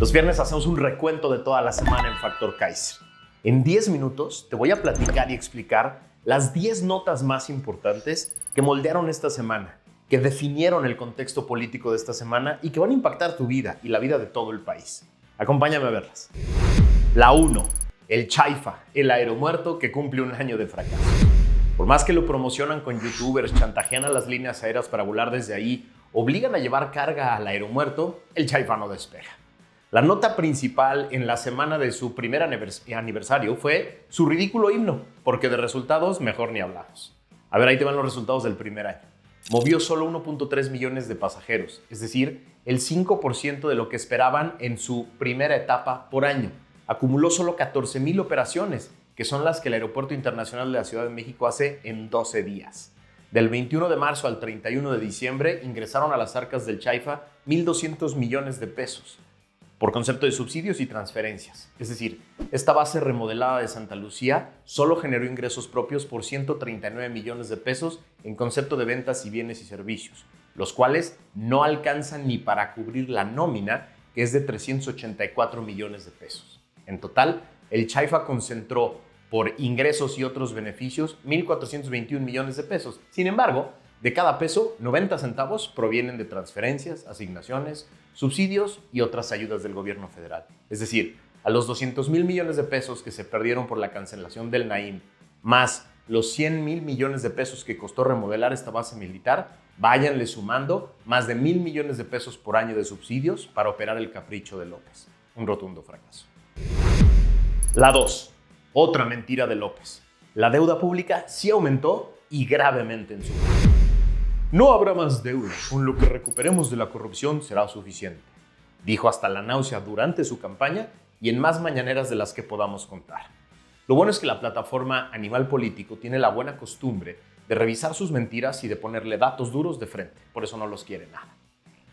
Los viernes hacemos un recuento de toda la semana en Factor Kaiser. En 10 minutos te voy a platicar y explicar las 10 notas más importantes que moldearon esta semana, que definieron el contexto político de esta semana y que van a impactar tu vida y la vida de todo el país. Acompáñame a verlas. La 1. El Chaifa, el aeromuerto que cumple un año de fracaso. Por más que lo promocionan con youtubers, chantajean a las líneas aéreas para volar desde ahí, obligan a llevar carga al aeromuerto, el Chaifa no despega. La nota principal en la semana de su primer aniversario fue su ridículo himno, porque de resultados mejor ni hablamos. A ver, ahí te van los resultados del primer año. Movió solo 1.3 millones de pasajeros, es decir, el 5% de lo que esperaban en su primera etapa por año. Acumuló solo 14,000 operaciones, que son las que el Aeropuerto Internacional de la Ciudad de México hace en 12 días. Del 21 de marzo al 31 de diciembre ingresaron a las arcas del Chaifa 1,200 millones de pesos por concepto de subsidios y transferencias. Es decir, esta base remodelada de Santa Lucía solo generó ingresos propios por 139 millones de pesos en concepto de ventas y bienes y servicios, los cuales no alcanzan ni para cubrir la nómina, que es de 384 millones de pesos. En total, el Chaifa concentró por ingresos y otros beneficios 1,421 millones de pesos. Sin embargo, de cada peso, 90 centavos provienen de transferencias, asignaciones, subsidios y otras ayudas del gobierno federal. Es decir, a los 200,000 millones de pesos que se perdieron por la cancelación del Naim, más los 100,000 millones de pesos que costó remodelar esta base militar, váyanle sumando más de 1,000 millones de pesos por año de subsidios para operar el capricho de López. Un rotundo fracaso. La 2. Otra mentira de López. La deuda pública sí aumentó y gravemente en su país. No habrá más deuda, con lo que recuperemos de la corrupción será suficiente, dijo hasta la náusea durante su campaña y en más mañaneras de las que podamos contar. Lo bueno es que la plataforma Animal Político tiene la buena costumbre de revisar sus mentiras y de ponerle datos duros de frente, por eso no los quiere nada.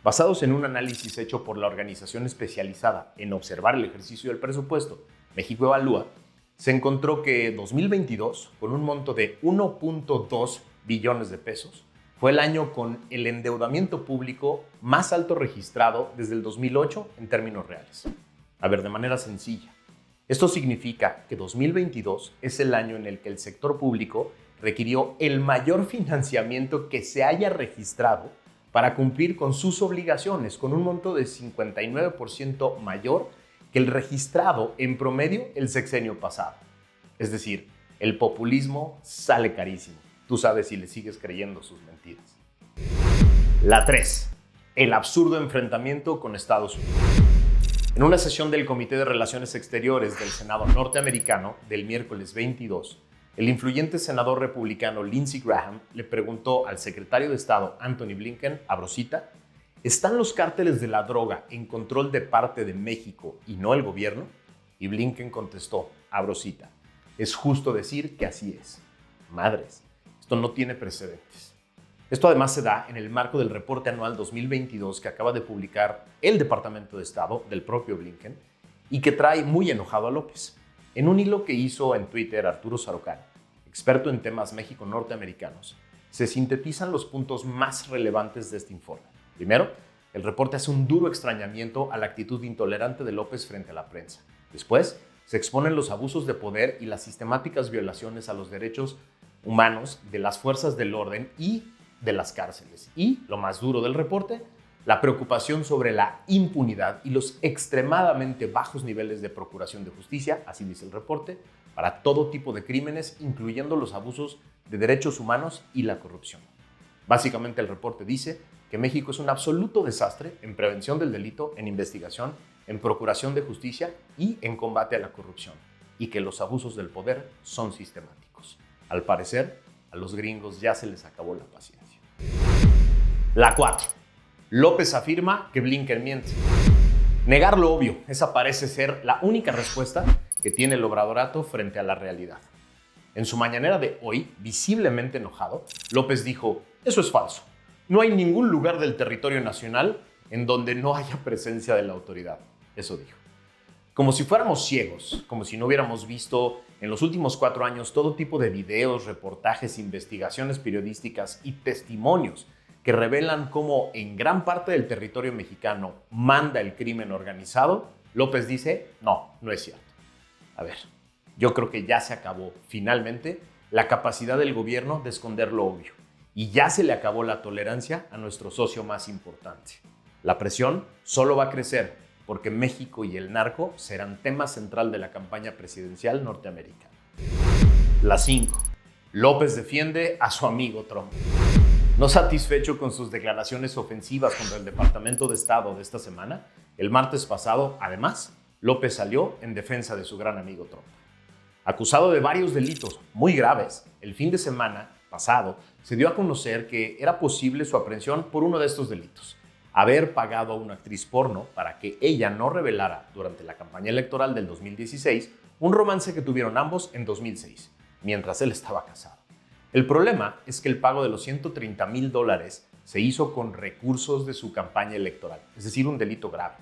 Basados en un análisis hecho por la organización especializada en observar el ejercicio del presupuesto, México Evalúa, se encontró que 2022, con un monto de 1.2 billones de pesos, fue el año con el endeudamiento público más alto registrado desde el 2008 en términos reales. A ver, de manera sencilla. Esto significa que 2022 es el año en el que el sector público requirió el mayor financiamiento que se haya registrado para cumplir con sus obligaciones, con un monto de 59% mayor que el registrado en promedio el sexenio pasado. Es decir, el populismo sale carísimo. Tú sabes si le sigues creyendo sus mentiras. La 3. El absurdo enfrentamiento con Estados Unidos. En una sesión del Comité de Relaciones Exteriores del Senado norteamericano del miércoles 22, el influyente senador republicano Lindsey Graham le preguntó al secretario de Estado Antony Blinken, abro cita, ¿están los cárteles de la droga en control de parte de México y no el gobierno? Y Blinken contestó, abro cita, es justo decir que así es. Madres. Esto no tiene precedentes. Esto además se da en el marco del reporte anual 2022 que acaba de publicar el Departamento de Estado del propio Blinken y que trae muy enojado a López. En un hilo que hizo en Twitter Arturo Sarocán, experto en temas México-norteamericanos, se sintetizan los puntos más relevantes de este informe. Primero, el reporte hace un duro extrañamiento a la actitud intolerante de López frente a la prensa. Después, se exponen los abusos de poder y las sistemáticas violaciones a los derechos humanos de las fuerzas del orden y de las cárceles. Y, lo más duro del reporte, la preocupación sobre la impunidad y los extremadamente bajos niveles de procuración de justicia, así dice el reporte, para todo tipo de crímenes, incluyendo los abusos de derechos humanos y la corrupción. Básicamente el reporte dice que México es un absoluto desastre en prevención del delito, en investigación, en procuración de justicia y en combate a la corrupción, y que los abusos del poder son sistemáticos. Al parecer, a los gringos ya se les acabó la paciencia. La 4. López afirma que Blinken miente. Negar lo obvio, esa parece ser la única respuesta que tiene el obradorato frente a la realidad. En su mañanera de hoy, visiblemente enojado, López dijo, eso es falso. No hay ningún lugar del territorio nacional en donde no haya presencia de la autoridad. Eso dijo. Como si fuéramos ciegos, como si no hubiéramos visto en los últimos 4 años todo tipo de videos, reportajes, investigaciones periodísticas y testimonios que revelan cómo en gran parte del territorio mexicano manda el crimen organizado, López dice, no, no es cierto. A ver, yo creo que ya se acabó finalmente la capacidad del gobierno de esconder lo obvio y ya se le acabó la tolerancia a nuestro socio más importante. La presión solo va a crecer porque México y el narco serán tema central de la campaña presidencial norteamericana. La 5. López defiende a su amigo Trump. No satisfecho con sus declaraciones ofensivas contra el Departamento de Estado de esta semana, el martes pasado, además, López salió en defensa de su gran amigo Trump. Acusado de varios delitos muy graves, el fin de semana pasado se dio a conocer que era posible su aprehensión por uno de estos delitos: haber pagado a una actriz porno para que ella no revelara durante la campaña electoral del 2016 un romance que tuvieron ambos en 2006, mientras él estaba casado. El problema es que el pago de los $130,000 se hizo con recursos de su campaña electoral, es decir, un delito grave.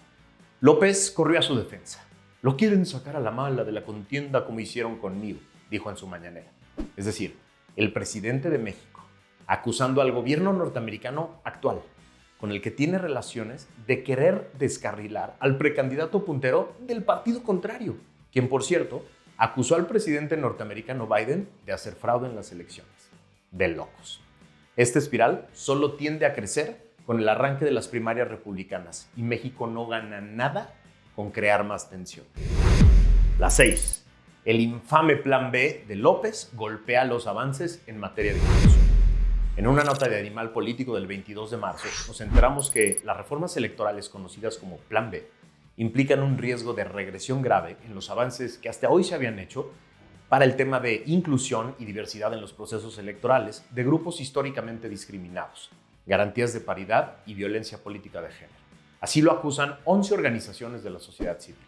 López corrió a su defensa. Lo quieren sacar a la mala de la contienda como hicieron conmigo, dijo en su mañanera. Es decir, el presidente de México, acusando al gobierno norteamericano actual, con el que tiene relaciones, de querer descarrilar al precandidato puntero del partido contrario, quien, por cierto, acusó al presidente norteamericano Biden de hacer fraude en las elecciones. De locos. Esta espiral solo tiende a crecer con el arranque de las primarias republicanas y México no gana nada con crear más tensión. La 6. El infame Plan B de López golpea los avances en materia de inclusión. En una nota de Animal Político del 22 de marzo, nos enteramos que las reformas electorales conocidas como Plan B implican un riesgo de regresión grave en los avances que hasta hoy se habían hecho para el tema de inclusión y diversidad en los procesos electorales de grupos históricamente discriminados, garantías de paridad y violencia política de género. Así lo acusan 11 organizaciones de la sociedad civil.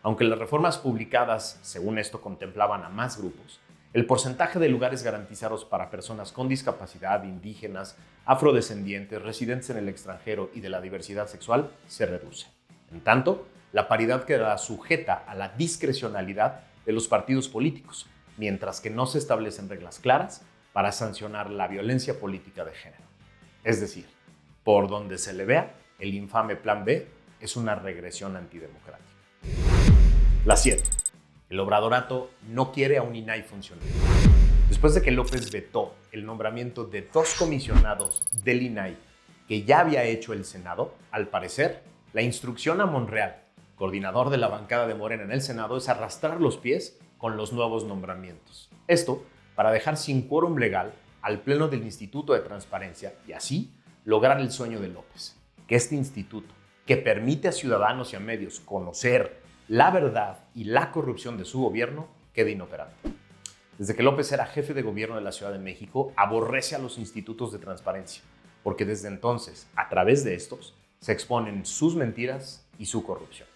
Aunque las reformas publicadas, según esto, contemplaban a más grupos, el porcentaje de lugares garantizados para personas con discapacidad, indígenas, afrodescendientes, residentes en el extranjero y de la diversidad sexual se reduce. En tanto, la paridad quedará sujeta a la discrecionalidad de los partidos políticos, mientras que no se establecen reglas claras para sancionar la violencia política de género. Es decir, por donde se le vea, el infame Plan B es una regresión antidemocrática. La 7. El obradorato no quiere a un INAI funcional. Después de que López vetó el nombramiento de 2 comisionados del INAI que ya había hecho el Senado, al parecer, la instrucción a Monreal, coordinador de la bancada de Morena en el Senado, es arrastrar los pies con los nuevos nombramientos. Esto para dejar sin quórum legal al Pleno del Instituto de Transparencia y así lograr el sueño de López, que este instituto, que permite a ciudadanos y a medios conocer la verdad y la corrupción de su gobierno, quede inoperante. Desde que López era jefe de gobierno de la Ciudad de México, aborrece a los institutos de transparencia, porque desde entonces, a través de estos, se exponen sus mentiras y su corrupción.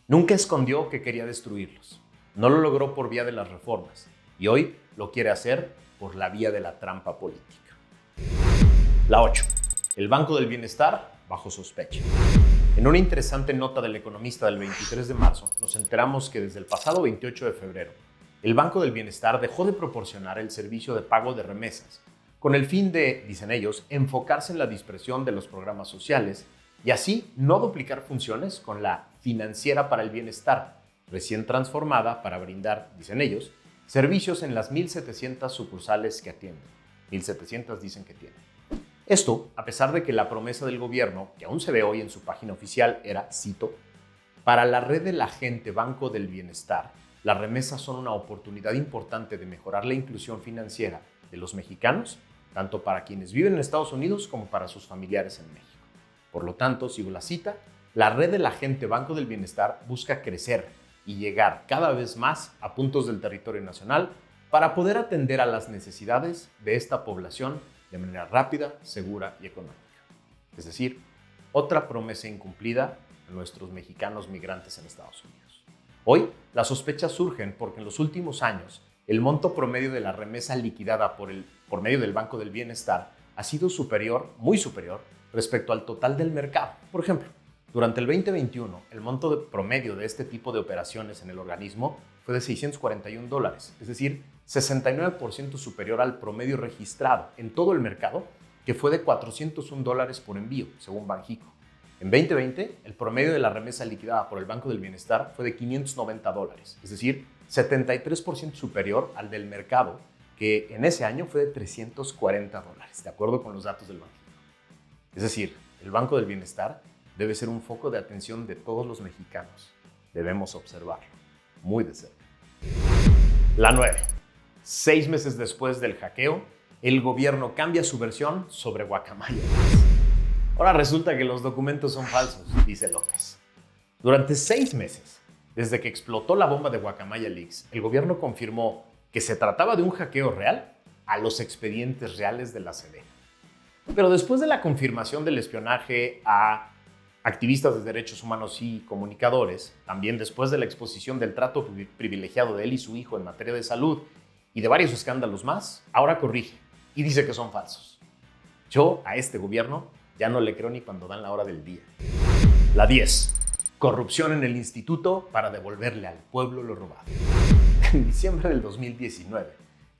Nunca escondió que quería destruirlos. No lo logró por vía de las reformas y hoy lo quiere hacer por la vía de la trampa política. La 8. El Banco del Bienestar bajo sospecha. En una interesante nota del Economista del 23 de marzo, nos enteramos que desde el pasado 28 de febrero, el Banco del Bienestar dejó de proporcionar el servicio de pago de remesas, con el fin de, dicen ellos, enfocarse en la dispersión de los programas sociales y así no duplicar funciones con la Financiera para el Bienestar, recién transformada para brindar, dicen ellos, servicios en las 1,700 sucursales que atienden. 1,700 dicen que tienen. Esto, a pesar de que la promesa del gobierno, que aún se ve hoy en su página oficial, era, cito, para la red de la gente Banco del Bienestar, las remesas son una oportunidad importante de mejorar la inclusión financiera de los mexicanos, tanto para quienes viven en Estados Unidos como para sus familiares en México. Por lo tanto, sigo la cita, la red de la gente Banco del Bienestar busca crecer y llegar cada vez más a puntos del territorio nacional para poder atender a las necesidades de esta población de manera rápida, segura y económica. Es decir, otra promesa incumplida a nuestros mexicanos migrantes en Estados Unidos. Hoy, las sospechas surgen porque en los últimos años, el monto promedio de la remesa liquidada por medio del Banco del Bienestar ha sido superior, muy superior, respecto al total del mercado. Por ejemplo, durante el 2021, el monto promedio de este tipo de operaciones en el organismo fue de $641, es decir, 69% superior al promedio registrado en todo el mercado, que fue de $401 por envío, según Banjico. En 2020, el promedio de la remesa liquidada por el Banco del Bienestar fue de $590, es decir, 73% superior al del mercado, que en ese año fue de $340, de acuerdo con los datos del banco. Es decir, el Banco del Bienestar debe ser un foco de atención de todos los mexicanos. Debemos observarlo muy de cerca. La 9. 6 meses después del hackeo, el gobierno cambia su versión sobre Guacamaya. Ahora resulta que los documentos son falsos, dice López. Durante 6 meses, desde que explotó la bomba de Guacamaya Leaks, el gobierno confirmó que se trataba de un hackeo real a los expedientes reales de la Sedena. Pero después de la confirmación del espionaje a activistas de derechos humanos y comunicadores, también después de la exposición del trato privilegiado de él y su hijo en materia de salud y de varios escándalos más, ahora corrige y dice que son falsos. Yo a este gobierno ya no le creo ni cuando dan la hora del día. La 10. Corrupción en el instituto para devolverle al pueblo lo robado. En diciembre del 2019,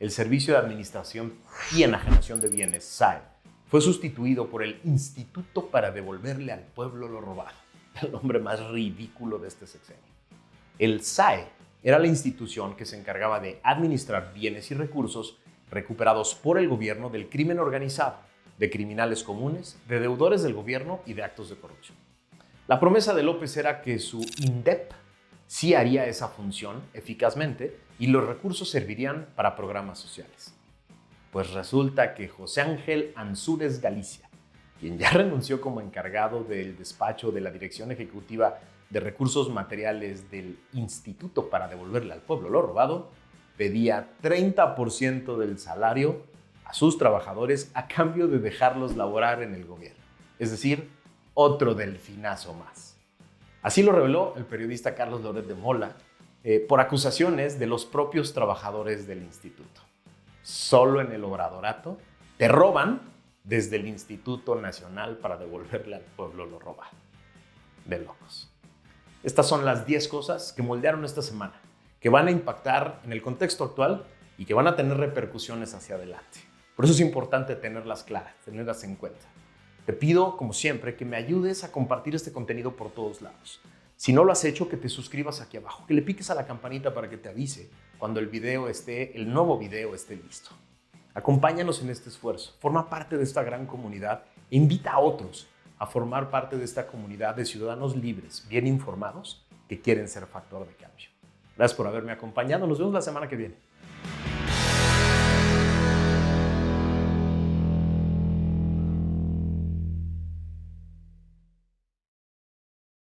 el Servicio de Administración y Enajenación de Bienes, SAE, fue sustituido por el Instituto para devolverle al pueblo lo robado, el nombre más ridículo de este sexenio. El SAE era la institución que se encargaba de administrar bienes y recursos recuperados por el gobierno del crimen organizado, de criminales comunes, de deudores del gobierno y de actos de corrupción. La promesa de López era que su INDEP sí haría esa función eficazmente y los recursos servirían para programas sociales. Pues resulta que José Ángel Ansúrez Galicia, quien ya renunció como encargado del despacho de la Dirección Ejecutiva de Recursos Materiales del Instituto para devolverle al pueblo lo robado, pedía 30% del salario a sus trabajadores a cambio de dejarlos laborar en el gobierno. Es decir, otro delfinazo más. Así lo reveló el periodista Carlos Loret de Mola por acusaciones de los propios trabajadores del instituto. Solo en el Obradorato te roban desde el Instituto Nacional para devolverle al pueblo lo robado. De locos. Estas son las 10 cosas que moldearon esta semana, que van a impactar en el contexto actual y que van a tener repercusiones hacia adelante. Por eso es importante tenerlas claras, tenerlas en cuenta. Te pido, como siempre, que me ayudes a compartir este contenido por todos lados. Si no lo has hecho, que te suscribas aquí abajo, que le piques a la campanita para que te avise cuando el nuevo video esté listo. Acompáñanos en este esfuerzo, forma parte de esta gran comunidad e invita a otros a formar parte de esta comunidad de ciudadanos libres, bien informados, que quieren ser factor de cambio. Gracias por haberme acompañado, nos vemos la semana que viene.